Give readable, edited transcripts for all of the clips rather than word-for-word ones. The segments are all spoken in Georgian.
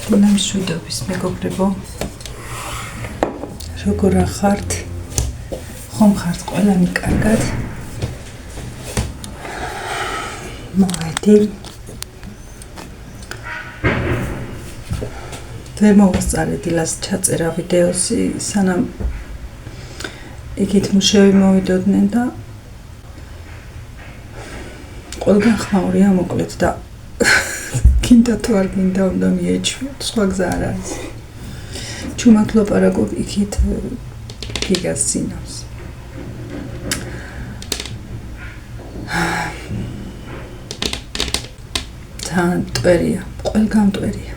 მშვიდობის მეგობრებო, როგორ ახართ? ხომ ხართ ყველანი კარგად? მოვედი. ვერ მოვასწარეთ დილას ჩაწერა ვიდეოსი, სანამ იქით მუშები მოვიდოდნენ და ყველგან ხმაურია მოკლედ და გინდა თუ არ გინდა უნდა მიეჩვიოთ, სხვა გზა არ არის. ჩუმად ლაპარაკობ იქით გიგას წინავს. თან მტვერია, ყველგან მტვერია.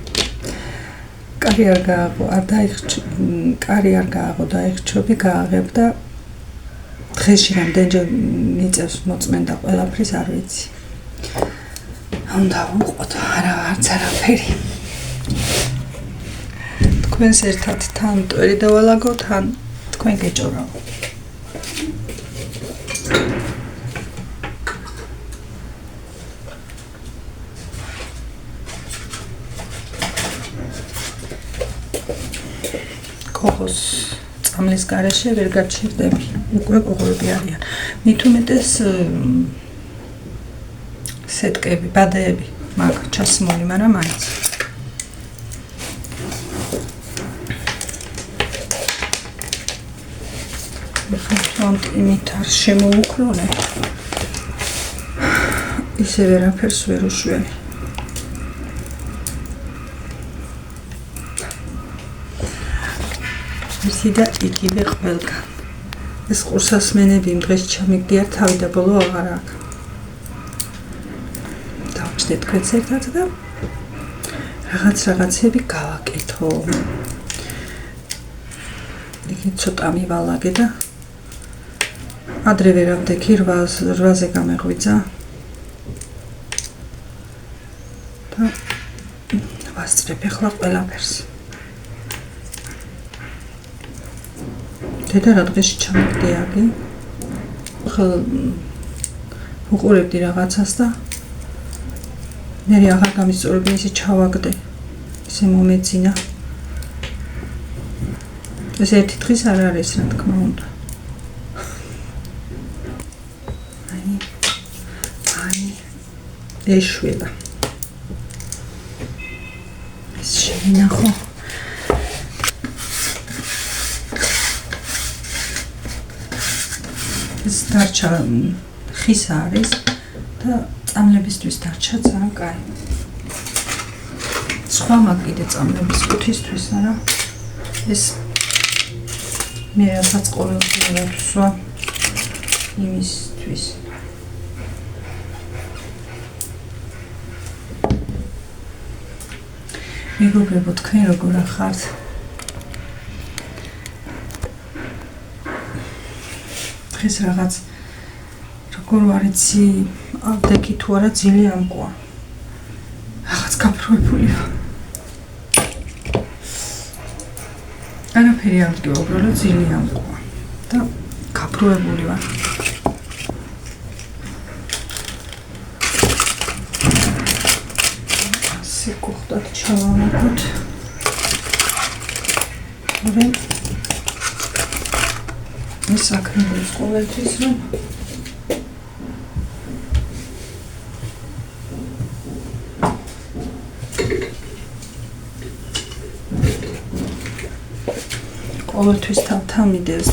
კარი არ გააღო, დაიხჩობი, გააღებ და დღეში რამდენჯერ მიწევს მოწმენდა ყველაფრის არ ვიცი. უნდა ვუყოთ არც არაფერი. თქვენს ერთად თან მტვერი დავალაგოთ, თან თქვენ გეჭორავ. კოღოს წამლის გარეშე ვერ გაჩერდები, უკვე კოღოები არიან. მით უმეტეს სეტკები, ბადეები მაგ ჩასმული, მაგრამ მაინც. ფონტ იმით არ შემოუქროლე. ისე ვერაფერს ვერ უშველი. ისე და იგივე ყველგან. ეს ყურსასმენები იმ დღეს ჩამიგდიარ, თავი და ბოლო აღარ აქვს. დავჭდეთ თქვენს ერთად და რაღაცები გავაკეთო. იქ ცოტა მივალაგე და ადრე ვერ ავდექი 8-ზე გამეღვიძა და ვასწრებ ახლა ყველაფერს. დედა რა დღეში ჩამიგდიაგი. ახლა უყურებდი რაღაცას და მე აღარ გამისწორებია, ისე ჩავაგდე, ისე მომეძინა. ეს ერთი დღის არ არის, რა თქმა უნდა. ეშველა. ეს შევინახო. ეს დარჩა ხის არის და წამლებისთვის დარჩა ძალიან კაი. სხვა მაგ კიდე წამლების კუთისთვის არა. ეს მე რასაც ყოველდღიურად ვსვა იმისთვის. მეგობრებო, თქვენ როგორ ახართ? დღეს რაღაც როგორ არ იცი, ავდექი თუ არა ძილი ამკვა. რაღაც გაფროებული ვარ. არაფერი არ მდგება, უბრალოდ ძილი ამკვა და გაფროებული ვარ. გუხდათ ჩავამაგოთ. ეს საქმეებს ყოველთვის რომ ყოველთვის თავთან მიდევს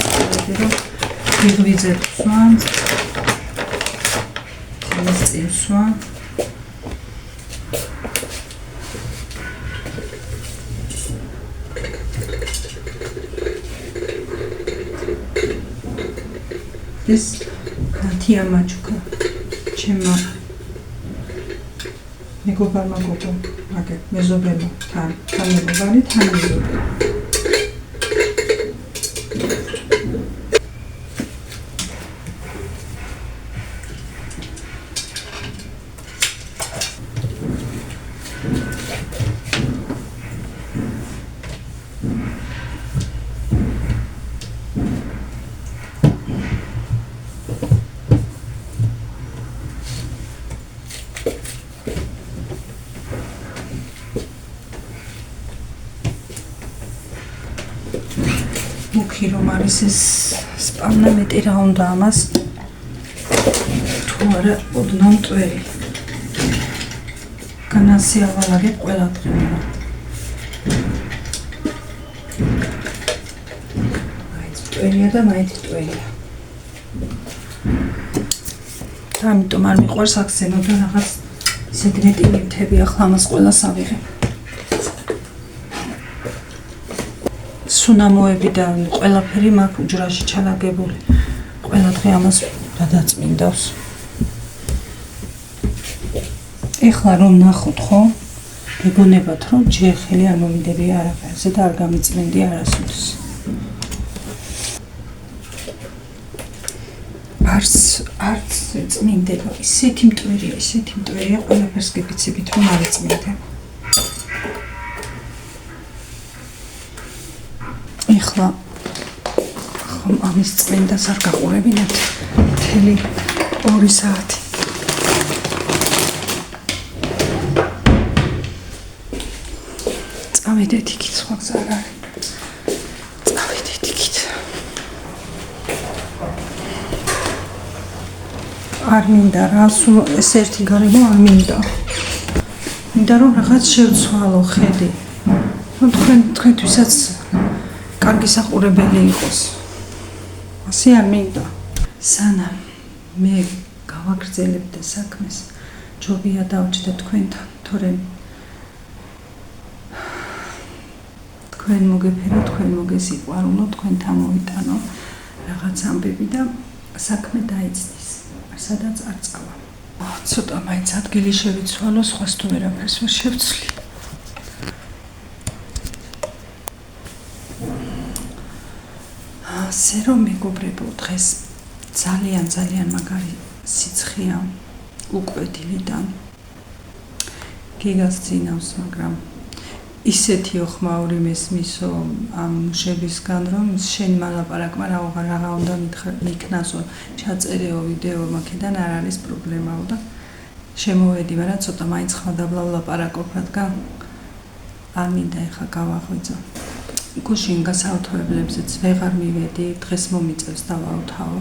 რომ ვიღვიძებ სვანს, ეს წინსვა. ეს თია მაჩუკა ჩემმა მეგობარმა გოგო აგე მეზობელო თან მეგობარი თან მეზობელი მუქი რომ არის ეს სპამნა მეტი რა უნდა ამას თუ არა ოდნავ მტვერი განასიავალაგებ ყველა დღე მაინც მტვერია და მაინც მტვერია და ამიტომ არ მიყვარს აქცენო და რაღაც ისეთი მეტი ნივთები ახლა ამას ყველას ავიღებ სუნამოები და ყველაფერი მაქვს უჯრაში ჩალაგებული. ყველა დღე ამას გადაწმინდავს. ეხლა რომ ნახოთ, ხო? გეგონებათ, რომ ჯერ ხელი არ მომიდები არაფერზე და არ გამიწმინდი არასოდეს. არც წმინდება. ისეთი მტვერია, ყველაფერს გიფიცებით, რომ არ იწმინდება. ეხლა ამის წმინდას არ გაყურებინათ მთელი 2 საათი. წავიდეთ იქით, სხვა გზა არ არის. წავიდეთ იქით. არ მინდა რა, სულ ეს ერთი გარემო არ მინდა. მინდა რომ რაღაც შევცვალო ხედი. რომ თქვენთვისაც კარგი საყურებელი იყოს. ასე არ მინდა. სანამ მე გავაგრძელებდა საქმეს, ჯობია დავჭდე თქვენთან, თორემ თქვენ მოგეფერო, თქვენ მოგესიყვარულო, თქვენთან მოიტანო რაღაც ამბები და საქმე დაიწყეს. სადაც არ წავა. ცოტა მაინც ადგილი შევიცვალო, სხვას თუ ვერაფერს ვერ შევცვლი. ასე რომ მეგობრებო, დღეს ძალიან მაგარი სიცხეა უკვე დილიდან. გიგასწინავს, მაგრამ ისეთი ოხმაური მესმისო ამ მუშებისგან, რომ შენ მალაპარაკმა რაღა უნდა მიქნასო, ჩაწერეო ვიდეო, მაქედან არ არის პრობლემაო და შემოვედი, მაგრამ ცოტა მაინც ხმადაბლა ვლაპარაკობ, რადგან არ მინდა ეხლა გავაღვიძო. გუშინ გასაუთოებლებზეც ვეღარ მივედი, დღეს მომიწევს დავაუთავო.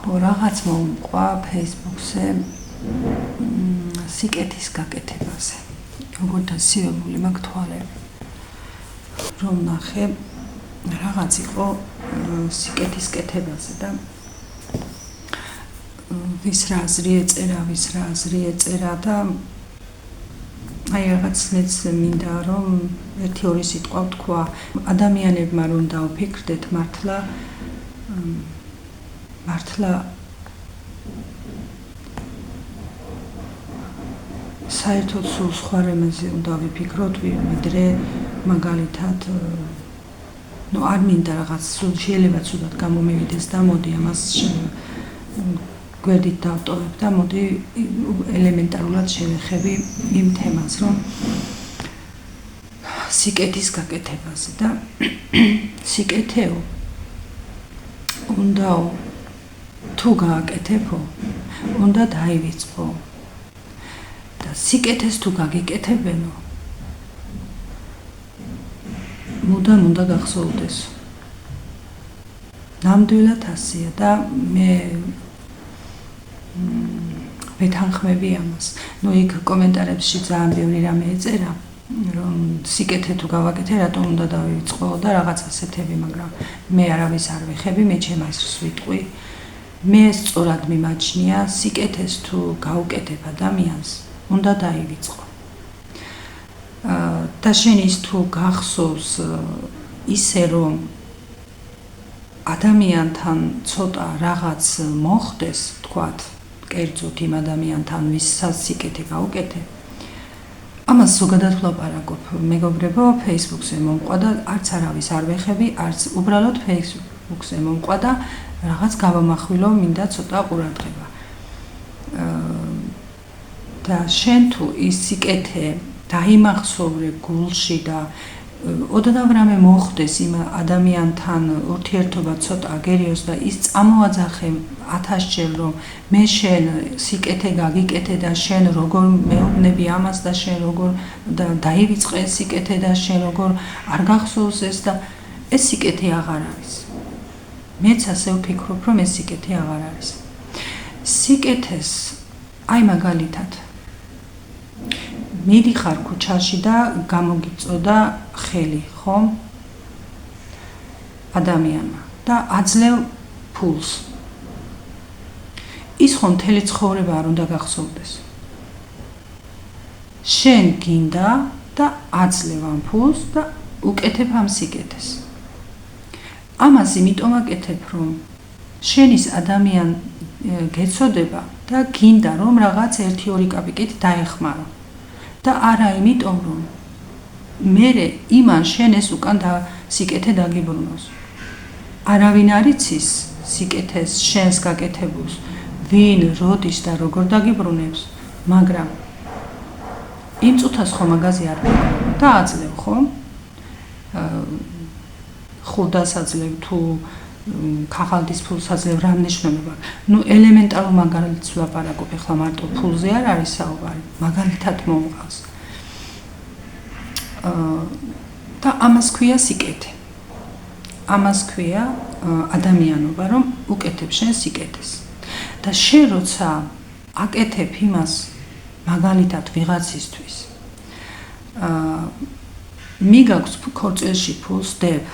ხო, რაღაც მომყვა Facebook-ზე სიკეთის გაკეთებაზე. როგორ დასიებული მაქვს თვალები. რომ ნახე, რაღაც იყო სიკეთის კეთებაზე და ვის რა აზრი ეწერა და აი რაღაც მეც მინდა რომ 1-2 სიტყვა ვთქვა ადამიანებმა რომ დაუფიქრდეთ მართლა საერთოდ სულ სხვა რამეზე უნდა ვიფიქროთ ვიდრე მაგალითად არ მინდა რაღაც შეიძლება ცუდად გამომივიდეს და მოდი ამას გვერდით დავტოვებ და მოდი ელემენტარულად შევეხები იმ თემას, რომ სიკეთის გაკეთებაზე და სიკეთეო უნდა თუ გააკეთებო, უნდა დაივიწყო და სიკეთეს თუ გაგიკეთებენო, მუდამ უნდა გახსოვდეს. ნამდვილად ასეა და მე ვეთანხმები ამას. ნუ იქ კომენტარებში ძალიან ბევრი რამე ეწერა, რომ სიკეთე თუ გავაკეთე, რატომ უნდა დავიწყო და რაღაც ასეთები, მაგრამ მე არავის არ ვეხები, მე ჩემ აზრს ვიტყვი. მე სწორად მიმაჩნია, სიკეთეს თუ გაუკეთებ ადამიანს, უნდა დაივიწყო. და შენის თუ გახსოვს ისე რომ ადამიანთან ცოტა რაღაც მოხდეს, თქვათ, კერძოდ იმ ადამიანთან, ვისაც სიკეთე გაუკეთე. ამას ზოგადად ვლაპარაკობ, მეგობრებო, Facebook-ზე მომყვა და არც არავის არ ვეხები, არც უბრალოდ Facebook-ზე მომყვა და რაღაც გავამახვილო, მინდა ცოტა ყურადღება. და შენ თუ ის სიკეთე დაიმახსოვრე გულში და ოდნავ რამე მოხდეს იმ ადამიანთან ურთიერთობა ცოტა აგერიოს და ის წამოაძახე 1000-ჯერ რომ მე შენ სიკეთე გაგიკეთე და შენ როგორ მეუბნები ამას და შენ როგორ დაივიწყე სიკეთე და შენ როგორ არ გახსოვს ეს და ეს სიკეთე აღარ არის. მეც ასე ვფიქრობ, რომ ეს სიკეთე აღარ არის. სიკეთეს აი მაგალითად მიდიხარ ქუჩაში და გამოგიწოდა ხელი, ხო? ადამიანმა და აძლევ ფულს. ის ხომ მთელი ცხოვრება არ უნდა გახსოვდეს. შენ გინდა და აძლევ ამ ფულს და უკეთებ ამ სიკეთეს. ამას იმიტომ აკეთებ, რომ შენის ადამიან გეცოდება და გინდა რომ რაღაც 1-2 კაპიკით დაეხმარო. და არა იმიტომ, რომ მერე იმან შენ ეს უკან და სიკეთე დაგიბრუნოს. არავინ არ იცის სიკეთეს შენს გაკეთებულს, ვინ, როდის და როგორ დაგიბრუნებს, მაგრამ იმ წუთას ხო მაგაზე არ ვიყავ და აძლევ, ხო? ხუდას აძლევ თუ ქაღალდის ფულს აძლევ, რა მნიშვნელობა? ნუ ელემენტარულ მაგალითს ვლაპარაკობ, ეხლა მარტო ფულზე არ არის საუბარი, მაგალითად მომყავს. და ამას ქვია სიკეთე. ამას ქვია ადამიანობა, რომ უკეთებ შენ სიკეთეს. და შენ როცა აკეთებ იმას მაგალითად ვიღაცისთვის, მიგაქვს ქორწილში ფულს დებ.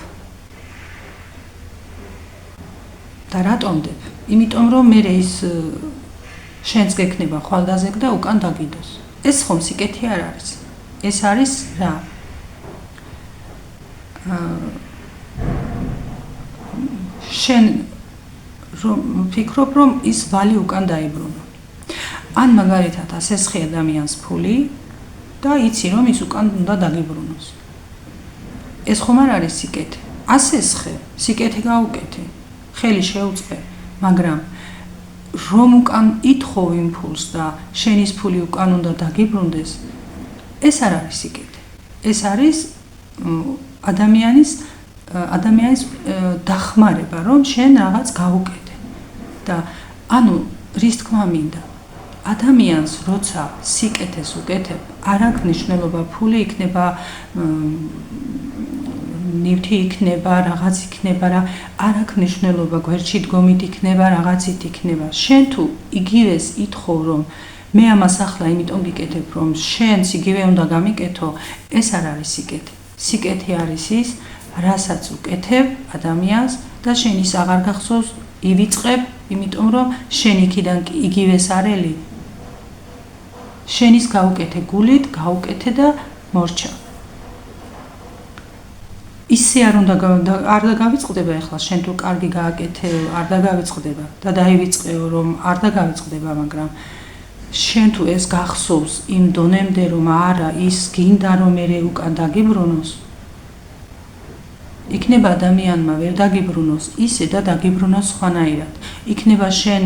და რატომ დებ? იმიტომ რომ მე ის შენს გექნება ხვალდაზეგ და უკან დაგიდოს. ეს ხომ სიკეთე არ არის. ეს არის რა? შენ ფიქრობ რომ ის ვალი უკან დაიბრუნო. ან მაგალითად ასესხი ადამიანს ფული და იცი რომ ის უკან უნდა დაგიბრუნოს. ეს ხომ არ არის სიკეთე. ასესხე, სიკეთე გაუკეთე. ხელი შეუწყე, მაგრამ რომ უკან ითხოვ იმ ფულს და შენის ფული უკან უნდა დაგიბრუნდეს, ეს არ არის სიკეთე. ეს არის ადამიანის დახმარება, რომ შენ რაღაც გაუკეთე. და ანუ რის თქმა მინდა, ადამიანს როცა სიკეთეს უკეთებ, არ აქვს მნიშვნელობა ფული იქნება, ნივთი იქნება, რაღაც იქნება რა, არ აქვს მნიშვნელობა, გვერდში დგომით იქნება, რაღაცით იქნება. შენ თუ იგივეს ითხოვ, რომ მე ამას ახლა იმიტომ გიკეთებ, რომ შენც იგივე უნდა გამიკეთო, ეს არ არის სიკეთე. სიკეთე არის ის, რასაც უკეთებ ადამიანს და შენ ის აღარ გახსოვს, ივიწყებ, იმიტომ რომ შენ იქიდან იგივეს არელი. შენის გაუკეთე გულით, გაუკეთე და მორჩა. ისე არ დავიწყდება ახლა შენ თუ კარგი გააკეთე, არ დაგავიწყდება და დაივიწყეო რომ არ დაგავიწყდება, მაგრამ შენ თუ ეს გახსოვს იმ დონემდე რომ არა ის გინდა რომ მე უკან დაგიბრუნოს, იქნება ადამიანმა ვერ დაგიბრუნოს ისე და დაგიბრუნოს სხვანაირად. იქნება შენ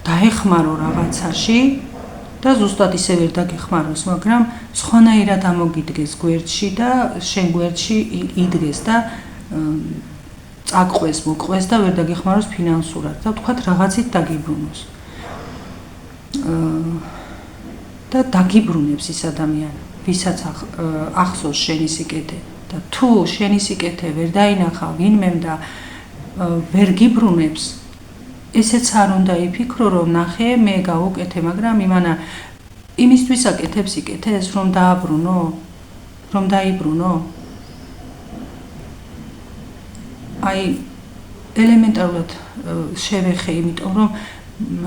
დაეხმარო რაღაცაში და ზუსტად ისე ვერ დაგეხმაროს, მაგრამ სხვანაირად ამოგიდგეს გვერდში და შენ გვერდში იდგეს და წაყვეს, მოყვეს და ვერ დაგეხმაროს ფინანსურად და თქვათ რაღაცით დაგიბრუნოს. და დაგიბრუნებს ის ადამიანი, ვისაც ახსოვს შენი სიკეთე და თუ შენი სიკეთე ვერ დაინახავ ვინმემ და ვერ გიბრუნებს, ესეც არ უნდა იფიქრო, რომ ნახე, მე გავუკეთე, მაგრამ იმანა იმისთვის აკეთებ სიკეთეს, რომ დააბრუნო, რომ დაიბრუნო. აი ელემენტარულად შევეხე, იმიტომ რომ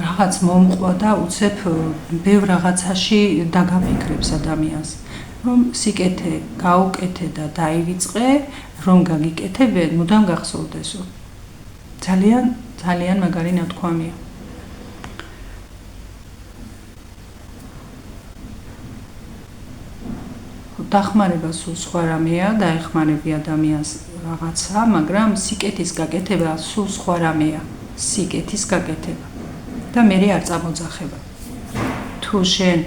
რაღაც მომყვა და უცებ ბევრ რაღაცაში დაგაფიქრებს ადამიანს, რომ სიკეთე გაუკეთე და დაივიწყე, რომ გაგიკეთებენ, მუდამ გახსოვდესო. ძალიან მაგარი ნათქვამია. დახმარება სულ სხვა რამეა, დაეხმარები ადამიანს რაღაცა, მაგრამ სიკეთის გაკეთება სულ სხვა რამეა. სიკეთის გაკეთება. და მე არ წამოძახება. თუ შენ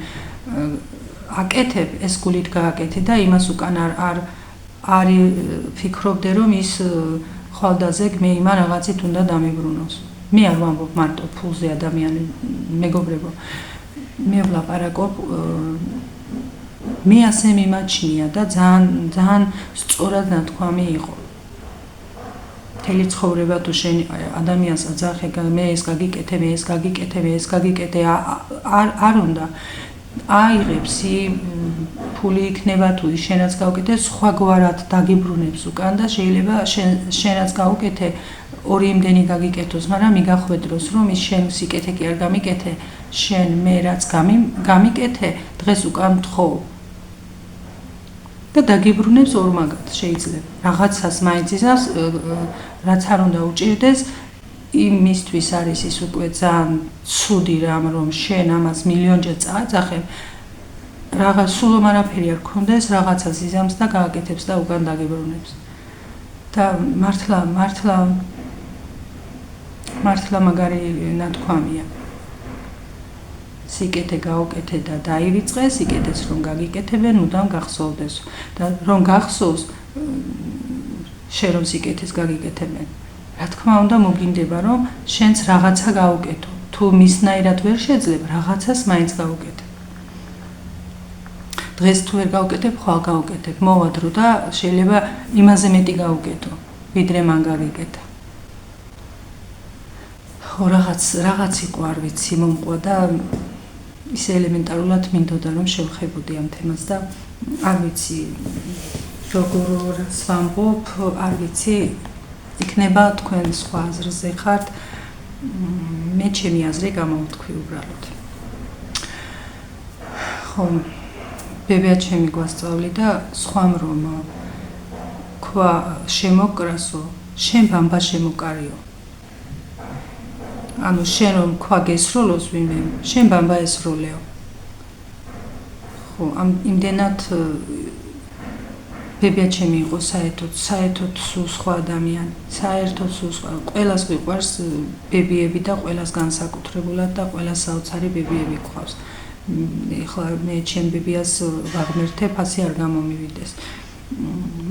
აკეთებ, ეს გულით გააკეთე და იმას უკან არ ფიქრობდე, რომ ის ხვალდაზეგ მე იმან რაღაცით უნდა დამიბრუნოს. მე არ ვამბობ მარტო ფულზე ადამიანი, მეგობრებო. მე ვლაპარაკობ მე ასე მიმაჩნია და ძალიან სწორად ნათქვამი იყო. მთელი ცხოვრება თუ შენ ადამიანს აძახე, მე ეს გაგიკეთე, მე ეს გაგიკეთე, მე ეს გაგიკეთე, არ უნდა აიღებს ფული იქნება თუ ის შენაც გავუკეთე, სხვაგვარად დაგიბრუნებს უკან და შეიძლება შენაც გავუკეთე, ორი იმდენი გაგიკეთოს, მაგრამ მიგახვედროს, რომ ის შენ სიკეთე კი არ გამიკეთე, შენ მე რაც გამიკეთე, დღეს უკან მთხოვ. და დაგიბრუნებს ორმაგად შეიძლება. რაღაცას მაინც იზავს, რაც არ უნდა უჭირდეს, იმისთვის არის ის უკვე ძალიან ცუდი რამ, რომ შენ ამას მილიონჯერ წააძახებ, რაღაც სულო არაფერი არ გქონდეს, რაღაცას იზამს და გააკეთებს და უკან დაგიბრუნებს. და მართლა მაგარი ნათქვამია. სიკეთე გაუკეთე და დაივიწყე, სიკეთეს რომ გაგიკეთებენ, მუდამ გახსოვდეს და რომ გახსოვს შენ რომ სიკეთეს გაგიკეთებენ. რა თქმა უნდა მოგინდება რომ შენც რაღაცა გაუკეთო. თუ მისნაირად ვერ შეძლებ, რაღაცას მაინც გაუკეთე. დღეს თუ ვერ გაუკეთებ, ხვალ გაუკეთებ. მოვა დრო და შეიძლება იმაზე მეტი გაუკეთო, ვიდრე მან გაგიკეთა. ხო რაღაც იყო არ ვიცი მომყვა და ის ელემენტარულად მინდოდა რომ შევხებოდი ამ თემას და არ ვიცი როგორ ვამბობ, არ ვიცი იქნება თქვენ სხვა აზრზე ხართ, მე ჩემი აზრი გამოვთქვი უბრალოდ. ხო, ბებია ჩემი გვასწავლი და სხვამ რომ ქვა შემოკრასო, შენ ბამბა შემოკარიო. ანუ შენ რომ ქვა გესროლოს ვინმე, შენ ბამბა ესროლეო. ხო, ამ იმდენად ბებია ჩემი იყო საერთოდ სულ სხვა ადამიანი, საერთოდ სულ სხვა. ყველას გვიყვარს ბებიები და ყველას განსაკუთრებულად და ყველას საოცარი ბებიები გვყავს. ეხლა მე ჩემ ბებიას ვაღმერთებ, ასე არ გამომივიდეს.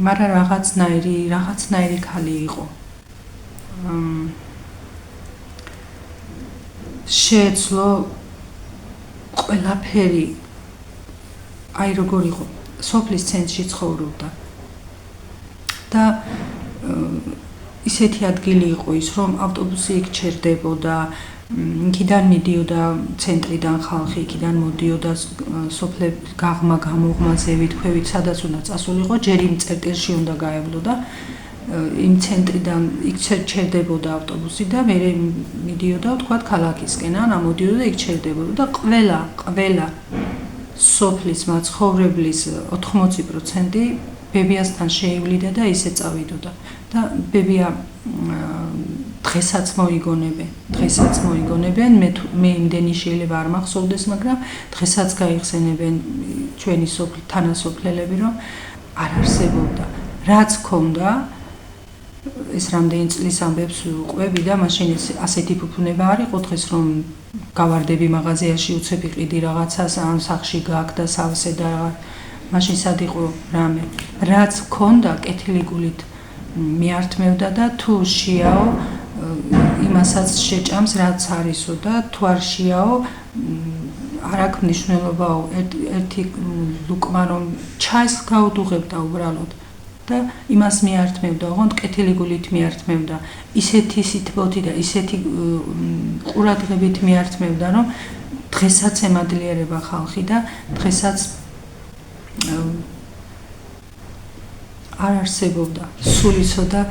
მაგრამ რაღაცნაირი ქალი იყო. შეეძლო ყველაფერი, აი როგორ იყო, სოფლის ცენტრში ცხოვრობდა და ისეთი ადგილი იყო ის, რომ ავტობუსი იქ ჩერდებოდა, იქიდან მიდიოდა ცენტრიდან ხალხი, იქიდან მოდიოდა სოფლების გაღმა გამოღმა ზევით, ქვევით, სადაც უნდა წასულიყო, ჯერ იმ წერტილში უნდა გაევლო და იმ ცენტრიდან იქ ჩერდებოდა ავტობუსი და მე მიდიოდა თქვა ქალაქისკენ, ან ამოდიოდა და იქ ჩერდებოდა და ყველა სოფლის მაცხოვრებლის 80% ბებიასთან შეივლიდა და ისე წავიდოდა და ბებია დღესაც მოიგონებენ, მე იმდენი შეიძლება არ მახსოვდეს, მაგრამ დღესაც გაიხსენებენ ჩვენი თანასოფლელები, რომ არ არსებობდა. რაც ქონდა ეს რამდენი წლის ამბებს ვუყვები და მაშინ ასეთი ფუფუნება არ იყო დღეს რომ გავარდები მაღაზიაში უცებ იყიდი რაღაცას ან სახში გააკდა სავსე და მაშინ სად იყო რამე რაც ქონდა კეთილი გულით მიართმევდა და თუ შეაო იმასაც შეჭამს რაც არისო და თუ არ შეაო არ აქვს მნიშვნელობაო ერთი ლუკმა რომ ჩაის გაუდუღებდა უბრალოდ და იმას მიართმევდა, ოღონდ კეთილი გულით მიართმევდა, ისეთი სითბოთი და ისეთი ყურადღებით მიართმევდა, რომ დღესაც ემადლიერება ხალხი და დღესაც არ არსებობდა სულისო და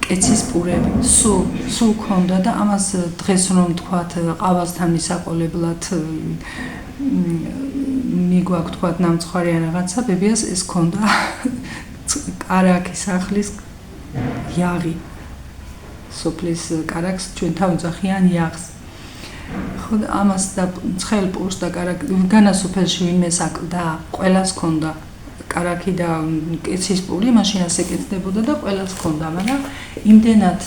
კეცის პურები, სულ ქონდა და ამას დღეს რომ თქვათ ყავასთან მისაყოლებლად მიგვაქვს თქვათ ნამცხვარი ან რაღაცა, ბებიას ეს ქონდა კარაქის ახლის იაღი სოფლის კარაქს ჩვენ თავძახიან იაღს ხო ამას და ცხელ პურს და კარაქ განასოფელში ვინმე საკლდა ყველას ქონდა კარაქი და კეცის პური მაშინ ასე კეთდებოდა და ყველას ქონდა მაგრამ იმდენად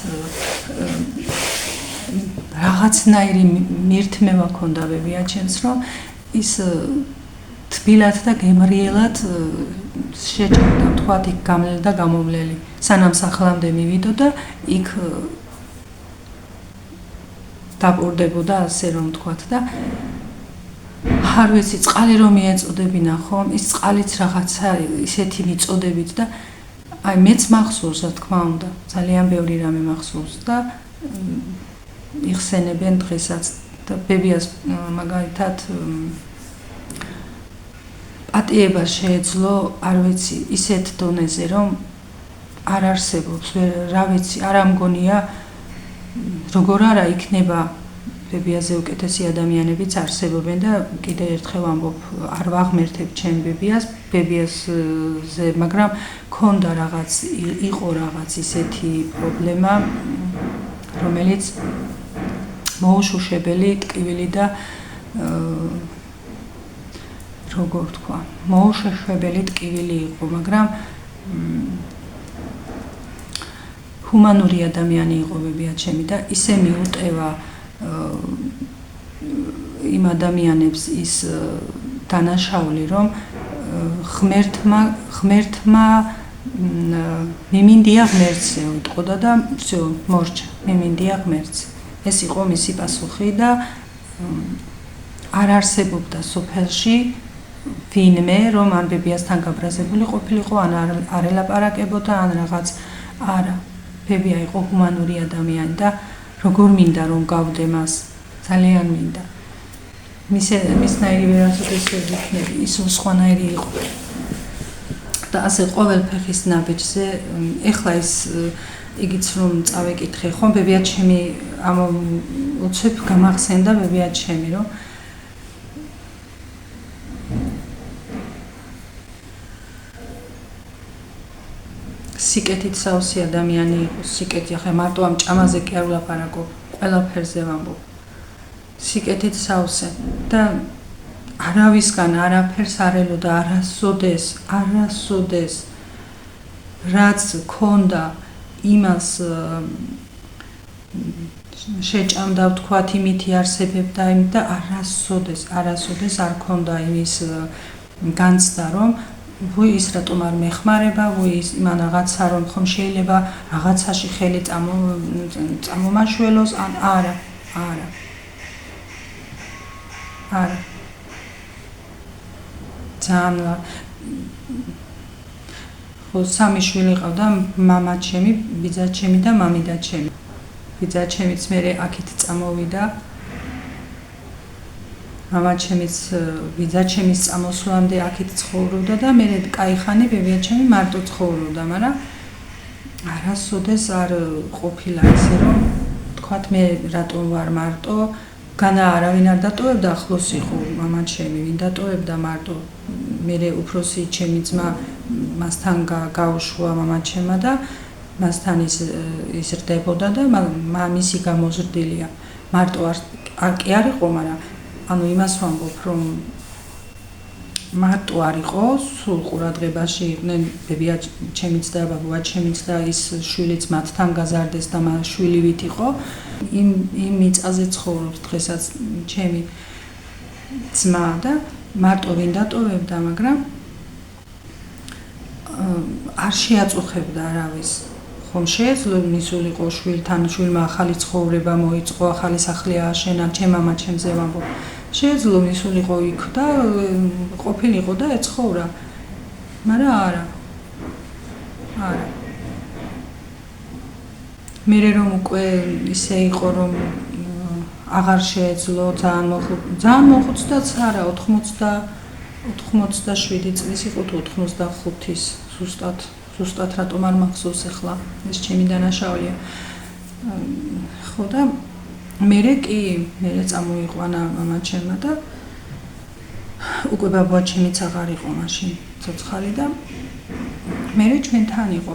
რაღაცნაირი მირთმევა ქონდა ბებია ჩემს რომ ის თბილად და გემრიელად შეჭამდა თქვათ იქ გამლელი და გამომლელი სანამ სახლამდე მივიდო და იქ დაპორდებოდა ასე რომ თქვათ და არ ვიცი, წყალი რომ მიეწოდებინა ხომ, ის წყალიც რაღაცა ისეთი მიწოდებით და აი მეც მახსოვს, რა თქმა უნდა, ძალიან ბევრი რამე მახსოვს და იხსენებენ დღესაც და ბებიას მაგალითად პატიება შეეძლო, არ ვიცი, ისეთ დონეზე რომ არ არსებობს, რა ვიცი, არ ამგონია როგორ არა იქნება ბებიაზე უკეთესი ადამიანებიც არსებობენ და კიდე ერთხელ ვამბობ, არ ვაღმერთებ ჩემ ბებიაზე, მაგრამ ქონდა რაღაც, იყო რაღაც ისეთი პრობლემა, რომელიც მოუშუშებელი ტკივილი და როგორ თქვა, მოუშეშვებელი ტკივილი იყო, მაგრამ ჰუმანური ადამიანი იყო ბებია ჩემი და ისე მიუტევა იმ ადამიანებს ის დანაშაული, რომ ღმერთმა მიმინდია ღმერთზე უტყოდა და всё, მორჩა, მიმინდია ღმერთზე. ეს იყო მისი პასუხი და არ არსებობდა სოფელში ვინმე, რომ ან ბებიასთან გაბრაზებული ყოფილიყო, ან არ ელაპარაკებოდა, ან რაღაც არა. ბებია იყო ჰუმანური ადამიანი და როგორ მინდა რომ გავდე მას, ძალიან მინდა. მისნაირი ვერასოდეს ვერ ვიქნები, ის სხვანაირი იყო. და ასე ყოველ ფეხის ნაბიჯზე, ეხლა ის იგიც რომ წავეკითხე, ხომ ბებია ჩემი ამ უცებ გამახსენდა ბებია ჩემი, რომ სიკეთით საოსი ადამიანი იყო, სიკეთი, ახლა მარტო ამ ჭამაზე კი არ ვლაპარაკობ, ყველაფერზე ვამბობ. სიკეთით საოსე და არავისგან არაფერს არ ელოდა, არასოდეს რაც ქონდა იმას შეჭამდა, ვთქვათ, იმითი არსებობდა იმ და არასოდეს არ ქონდა იმის განცდა, რომ ვუი ის რატომ არ მეხმარება, ვუი ის იმან რაღაცა რომ ხომ შეიძლება რაღაცაში ხელი წამომაშველოს, ან არა. ძალიან ხო სამი შვილი ყავდა, მამა ჩემი, ბიძა ჩემი და მამიდა ჩემი. ბიძა ჩემიც მერე აქეთ წამოვიდა. მამა ჩემიც ბიძა ჩემის წამოსვლამდე აქეთ ცხოვრობდა და მერე კაიხანი ბებია ჩემი მარტო ცხოვრობდა, მაგრამ არასოდეს არ ყოფილა ისე რომ თქვათ მე რატომ ვარ მარტო, განა არავინ არ დატოვებდა, ახლოს იყო მამა ჩემი, ვინ დატოვებდა მარტო. მერე უფროსი ჩემი ძმა მასთან გაუშვა მამა ჩემმა და მასთან იზრდებოდა და მამისი გამოზრდილია. მარტო არ კი არ იყო, მაგრამ ანუ იმას ვამბობ, რომ მარტო არ იყო, სულ ყურადღებაში იყვნენ ბებია ჩემიც და ბაბუა ჩემიც და ის შვილიც მათთან გაზარდეს და შვილივით იყო. იმ მიწაზე ცხოვრობს დღესაც ჩემი ძმა და მარტო ვინ დატოვებდა, მაგრამ არ შეაწუხებდა არავის. ხომ შეეძლო მისულიყო შვილთან, შვილმა ახალი ცხოვრება მოიწყო, ახალი სახლი ააშენა, ჩემ მამა ჩემზე ვამბობ. შეეძლო მისულიყო იქ და ყოფილიყო და ეცხოვრა. მაგრამ არა. მერე რომ უკვე ისე იყო რომ აღარ შეეძლო, ძალიან მოხუცდაც არა, 87 წლის იყო თუ 85-ის ზუსტად რატომ არ მახსოვს ახლა, ეს ჩემი დანაშაულია. ხო და მერე წამოიყვანა მამა ჩემმა და უკვე ბაბუა ჩემიც აღარ იყო მაშინ ცოცხალი და მერე ჩვენთან იყო.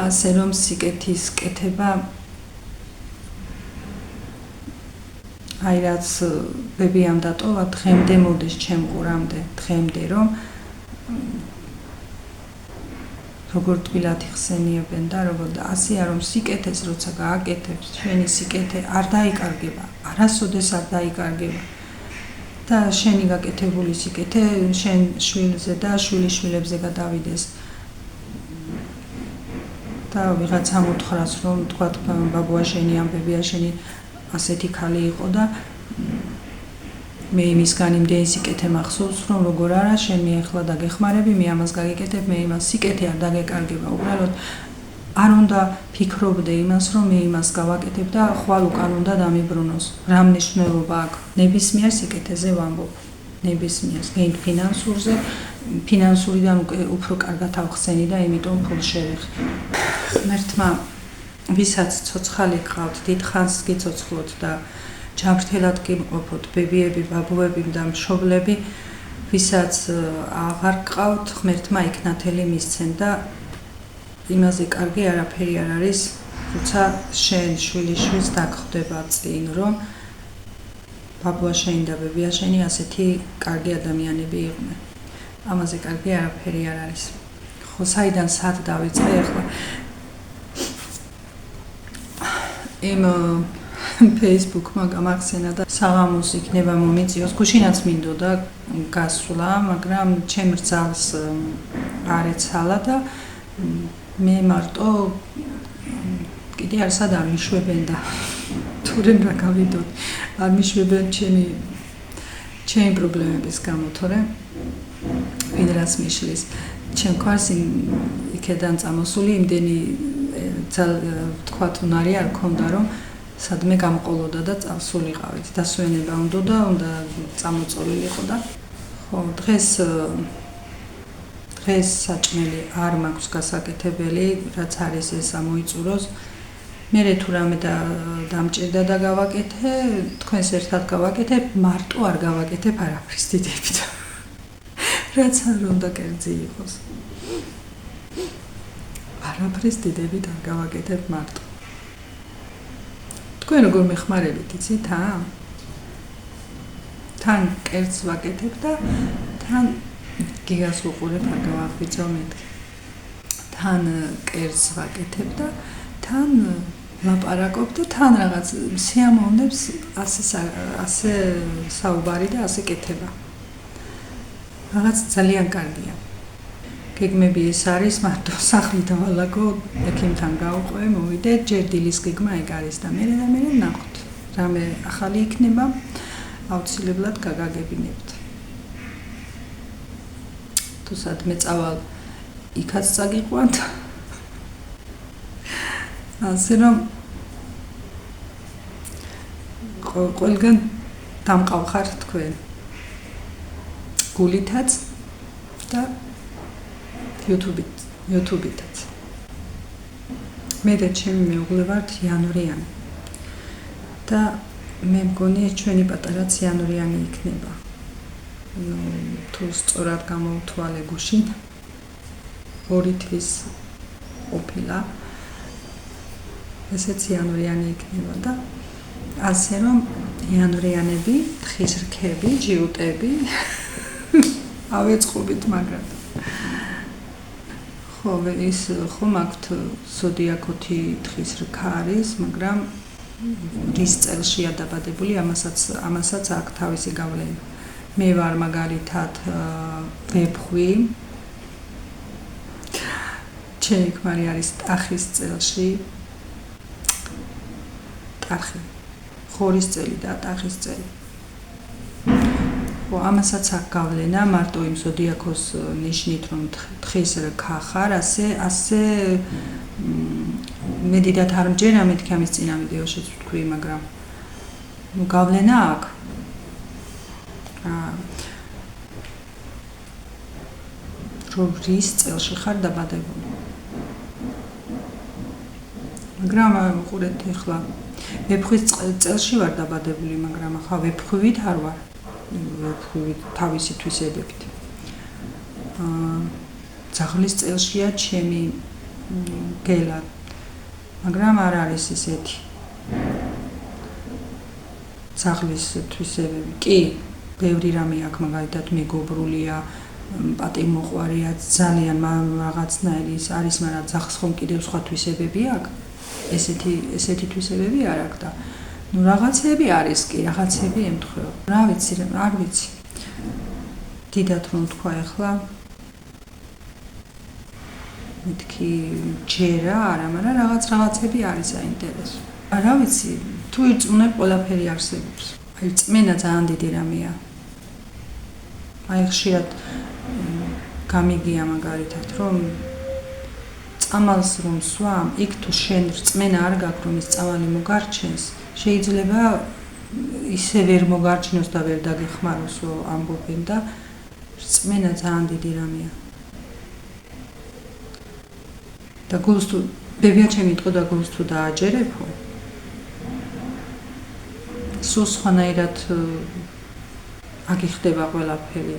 ასე რომ სიკეთის კეთება აი რაც ბებიამ დატოვა, დღემდე მოდის ჩემ ყურამდე, დღემდე რომ როგორ თბილად იხსენიებენ და როგორ და ასეა რომ სიკეთეს როცა გააკეთებს, შენი სიკეთე არ დაიკარგება, არასოდეს არ დაიკარგება. და შენი გაკეთებული სიკეთე შენ შვილზე და შვილიშვილებზე გადავიდეს. და ვიღაცამ უთხრას რომ თქვათ ბაბუა შენი ან ბებია შენი ასეთი ქალი იყო და მე იმისგან იმდენი სიკეთე მახსოვს, რომ როგორ არა, შენ მე ახლა დაგეხმარები, მე ამას გაგიკეთებ, მე იმას სიკეთე არ დაგეკარგება, უბრალოდ არ უნდა ფიქრობდე იმას, რომ მე იმას გავაკეთებ და ხვალ უკან უნდა დამიბრუნოს. რა მნიშვნელობა აქვს? ნებისმიერ სიკეთეზე ვამბობ. ნებისმიერ, გეინ ფინანსურზე, ფინანსურიდან უფრო კარგად ავხსენი და იმიტომ ფულს შევეხი. ღმერთმა ვისაც ცოცხალი გყავთ, დიდხანს გიცოცხლოთ და ჯანმრთელად გიმყოფოთ, ბებიები, ბაბუები და მშობლები, ვისაც აღარ გყავთ, ღმერთმა იქნათელი მისცენ და იმაზე კარგი არაფერი არ არის, როცა შენ შვილიშვილს დაგხვდება წინ, რომ ბაბუა შენი და ბებია შენი ასეთი კარგი ადამიანები იყვნენ. ამაზე კარგი არაფერი არ არის. ხო, საიდან სად დავიწყე ახლა? იმ Facebook-მა გამახსენა და საღამოს იქნება მომიწიოს, გუშინაც მინდოდა გასვლა, მაგრამ ჩემ რძალს არ ეცალა და მე მარტო კიდე არ სად არ მიშვებენ და თურემ რა გავიდოდ არ მიშვებენ ჩემი პრობლემების გამო, თორემ ვინ რას მიშლის. ჩემ ქვას იქედან წამოსული იმდენი თქვათ უნარი არ მქონდა, რომ სადმე გამყოლოდა და წავსულიყავით. დასვენება უნდა წამოწოლილიყო და ხო, დღეს საჭმელი არ მაქვს გასაკეთებელი, რაც არის ეს ამოიწუროს. მერე თუ რამე დამჭირდა და გავაკეთე, თქვენს ერთად გავაკეთებ, მარტო არ გავაკეთებ არაფრის დიდებით. რაც არ უნდა კერძი იყოს. არაფრის დიდებით არ გავაკეთებ მარტო. თქვენ როგორ მეხმარებით, იცით, თან კერძს ვაკეთებ და თან გიგას უყურებ, არ გავაღვიძო მეთქი. თან კერძს ვაკეთებ და თან ლაპარაკობ და თან რაღაც სიამოვნებს ასე საუბარი და ასე კეთება. რაღაც ძალიან კარგია. გეგმები ეს არის, მარტო სახლი დავალაგო, ექიმთან გავყვე, მოვიდე, ჯერ დილის გეგმა ეგ არის და მე ნახოთ. რამე ახალი იქნება, აუცილებლად გაგაგებინებთ. თუ სადმე წავალ, იქაც წაგიყვანთ. ასე რომ ყველგან დამყავხართ თქვენ. გულითაც და YouTube-ითაც. მე და ჩემი მეუღლე ვართ იანვრიანი. და მე მგონი ჩვენი პატარაც იანვრიანი იქნება. თუ სწორად გამოვთვალე გუშინ 2 თვის ყოფილა. ესეც იანვრიანი იქნება და ასე რომ იანვრიანები, თხის რქები, ჯიუტები ავეწყობით მაგრამ ხო, ის ხომ აქვთ ზოდიაქოთი თხის რქა არის, მაგრამ რის წელშია დაბადებული, ამასაც აქვს თავისი გავლენა. მე ვარ მაგალითად ვეფხვი. ჩემი ქმარი არის ტახის წელში. ტახი. ხორის წელი და ტახის წელი. ხო, ამასაც აქვს გავლენა, მარტო იმ ზოდიაქოს ნიშნით, რომ თხის რქა ხარ, ასე მე დიდად არ მჯერა, მეთქი ამის წინა ვიდეოშიც ვთქვი, მაგრამ გავლენა აქვს. რომ რის წელში ხარ დაბადებული. მაგრამ უყურეთ ახლა ვეფხვის წელში ვარ დაბადებული, მაგრამ ახლა ვეფხვით არ ვარ. ვეფხვით თავისი თვისებებით. ძაღლის წელშია ჩემი გელა, მაგრამ არ არის ისეთი. ძაღლის თვისებები კი ბევრი რამე აქვს, მაგალითად მეგობრულია, პატივმოყვარია, ძალიან რაღაცნაირი არის, მაგრამ ძაღლს ხომ კიდევ სხვა თვისებები აქვს. ესეთი თვისებები არ აქვს და ნუ რაღაცები არის კი, რაღაცები ემთხვევა. რა ვიცი, არ ვიცი. დიდად რომ თქვა ახლა მეთქი ჯერა არა, მაგრამ რაღაცები არის საინტერესო. რა ვიცი, თუ ირწმუნებ ყველაფერი არსებობს. აი წმენა ძალიან დიდი რამეა. აი ხშირად გამიგია მაგალითად რომ წამალს რომ სვამ, იქ თუ შენ რწმენა არ გაქვს რომ ის წამალი მოგარჩენს, შეიძლება ისე ვერ მოგარჩინოს და ვერ დაგეხმაროსო ამბობენ და რწმენა ძალიან დიდი რამეა. და გულს თუ ბებია ჩემი იტყო და გულს თუ დააჯერებო, სულ სხვანაირად აგიხდება ყველაფერი.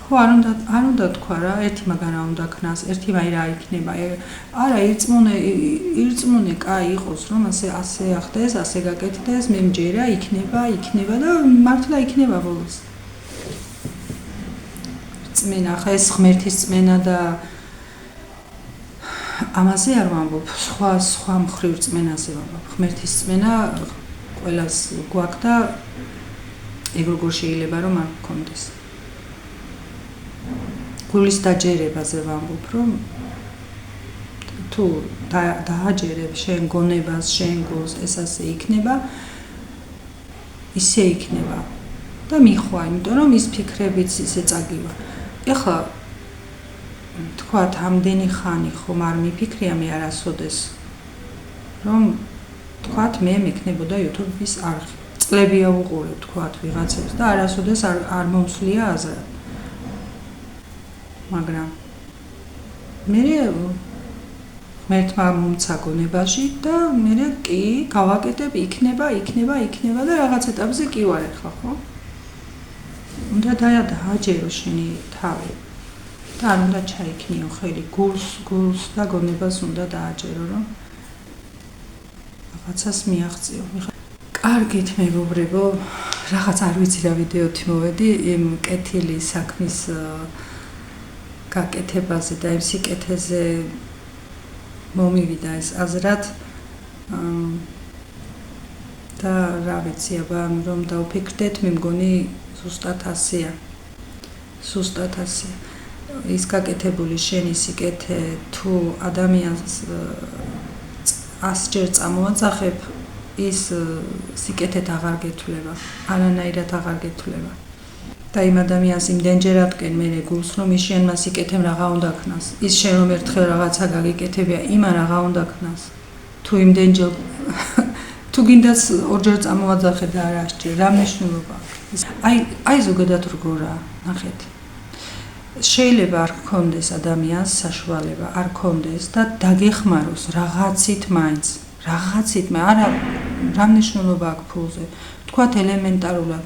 ხო, არ უნდა თქვა რა, ერთი მაგარა უნდა ქნას, ერთი მაი რა იქნება. არა, ირწმუნე კაი იყოს, რომ ასე ახდეს, ასე გაკეთდეს, მე მჯერა, იქნება და მართლა იქნება ბოლოს. რწმენა, ხა ეს ღმერთის რწმენა და ამაზე არ ვამბობ, სხვა მხრივ რწმენაზე ვამბობ. ღმერთის რწმენა ყველას გვაქვს და ეგ როგორ შეიძლება რომ არ გქონდეს. გულის დაჯერებაზე ვამბობ, რომ თუ დააჯერებ შენ გონებას, შენ გულს, ეს ასე იქნება, ისე იქნება და მიხვა, იმიტომ რომ ის ფიქრებიც ისე წაგივა. ეხლა თქვათ ამდენი ხანი ხომ არ მიფიქრია მე არასოდეს რომ თქვათ მე მეკნებოდა YouTube-ის არხი. წლებია ვუყურებ თქვათ ვიღაცებს და არასოდეს არ მომსვლია აზრად. მაგრამ მე ღმერთმა მომცა გონებაში და მე კი გავაკეთებ იქნება და რაღაც ეტაპზე კი ვარ ახლა, ხო? უნდა დააჯერო შენი თავი და არ უნდა ჩაიქნიო ხელი, გულს და გონებას უნდა დააჯერო, რომ რაღაცას მიაღწიო. კარგით მეგობრებო, რაღაც არ ვიცი რა ვიდეოთი მოვედი იმ კეთილი საქმის გაკეთებაზე და იმ სიკეთეზე მომივიდა ეს აზრად და რა ვიცი, აბა რომ დავფიქრდეთ, მე მგონი ზუსტად ასეა. ის გაკეთებული შენი სიკეთე თუ ადამიანს 100 ჯერ წამოაძახებ, ის სიკეთეთ აღარ გეთვლება, არანაირად აღარ გეთვლება. და იმ ადამიანს იმდენჯერ ატკენ მე გულს, რომ ის შენმა სიკეთემ რაღა უნდა ქნას. ის შენ რომ ერთხელ რაღაცა გაგიკეთებია, იმა რაღა უნდა ქნას. თუ იმდენჯერ თუ გინდას 2 ჯერ წამოაძახე და არა 100 ჯერ, რა მნიშვნელობა აქვს? აი ზოგადად როგორაა, ნახეთ. შეიძლება არ გქონდეს ადამიანს საშუალება, არ გქონდეს და დაგეხმაროს რაღაცით მაინც. არა, რა მნიშვნელობა აქვს ფულზე? თქვათ ელემენტარულად.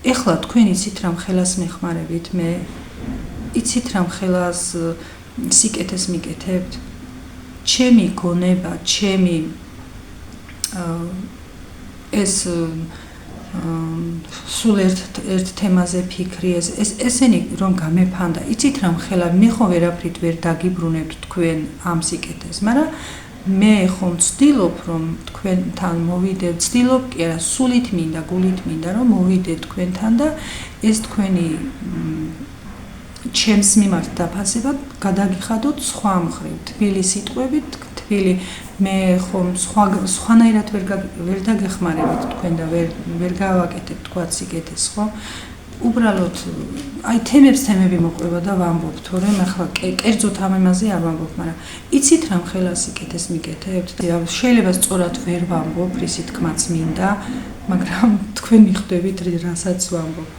ეხლა თქვენ იცით რამ ხელას მეხმარებით, მე იცით რამ ხელას სიკეთეს მიკეთებთ? ჩემი გონება, ჩემი ეს სულ ერთ თემაზე ფიქრი, ესენი რომ გამეფანდა, იცით რამ ხელა, მე ხო ვერაფრით ვერ დაგიბრუნებთ თქვენ ამ სიკეთეს, მაგრამ მე ხომ ვცდილობ რომ თქვენთან მოვიდე, ვცდილობ კი არა, სულით მინდა, გულით მინდა რომ მოვიდე თქვენთან და ეს თქვენი ჩემს მიმართ დაფასება გადაგიხადოთ სხვა მხრივ, თბილი სიტყვებით, თბილი მე ხომ სხვანაირად ვერ დაგეხმარებით თქვენ და ვერ გავაკეთებ თქვა სიკეთეს, ხო? უბრალოდ აი თემები მოყვება და ვამბობ, თორემ ახლა კერძოდ ამ ამაზე არ ვამბობ, მაგრამ იცით რამ ხელა სიკეთეს მიკეთებთ? შეიძლება სწორად ვერ ვამბობ, რისი თქმაც მინდა, მაგრამ თქვენ მიხვდებით რასაც ვამბობ.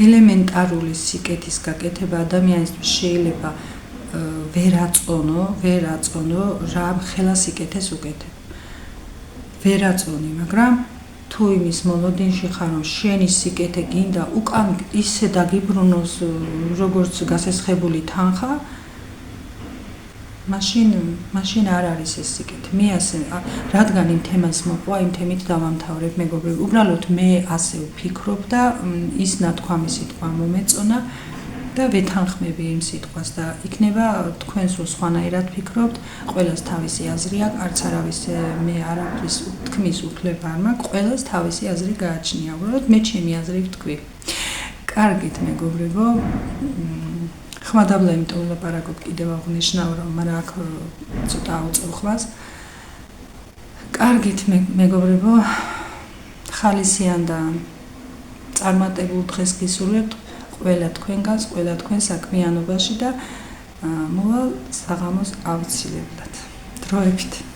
ელემენტარული სიკეთის გაკეთება ადამიანისთვის შეიძლება ვერ აწონო რა ხელა სიკეთეს უკეთებ. ვერ აწონი, მაგრამ თუ იმის მოლოდინში ხარ, რომ შენი სიკეთე გინდა უკან ისე დაგიბრუნოს, როგორც გასესხებული თანხა, მაშინ არ არის ეს სიკეთე. მე ასე, რადგან იმ თემას მოყვა, იმ თემით დავამთავრებ, მეგობრები. უბრალოდ მე ასე ვფიქრობ და ის ნათქვამი სიტყვა მომეწონა და ვეთანხმები იმ სიტყვას და იქნება თქვენ სულ სხვანაირად ფიქრობთ, ყველას თავისი აზრი აქვს, არც არავის მე არაფრის თქმის უფლება არ მაქვს, ყველას თავისი აზრი გააჩნია. უბრალოდ მე ჩემი აზრი ვთქვი. კარგით, მეგობრებო, ხმადაბლა იმიტომ ვლაპარაკობ კიდევ აღნიშნავ რომ მაგრამ აქ ცოტა აუწყლავს. კარგით მეგობრებო, ხალისიან და წარმატებულ დღეს გისურვებთ ყველა თქვენგანს, ყველა თქვენ საქმიანობაში და მოვალ საღამოს აუცილებლად. დროებით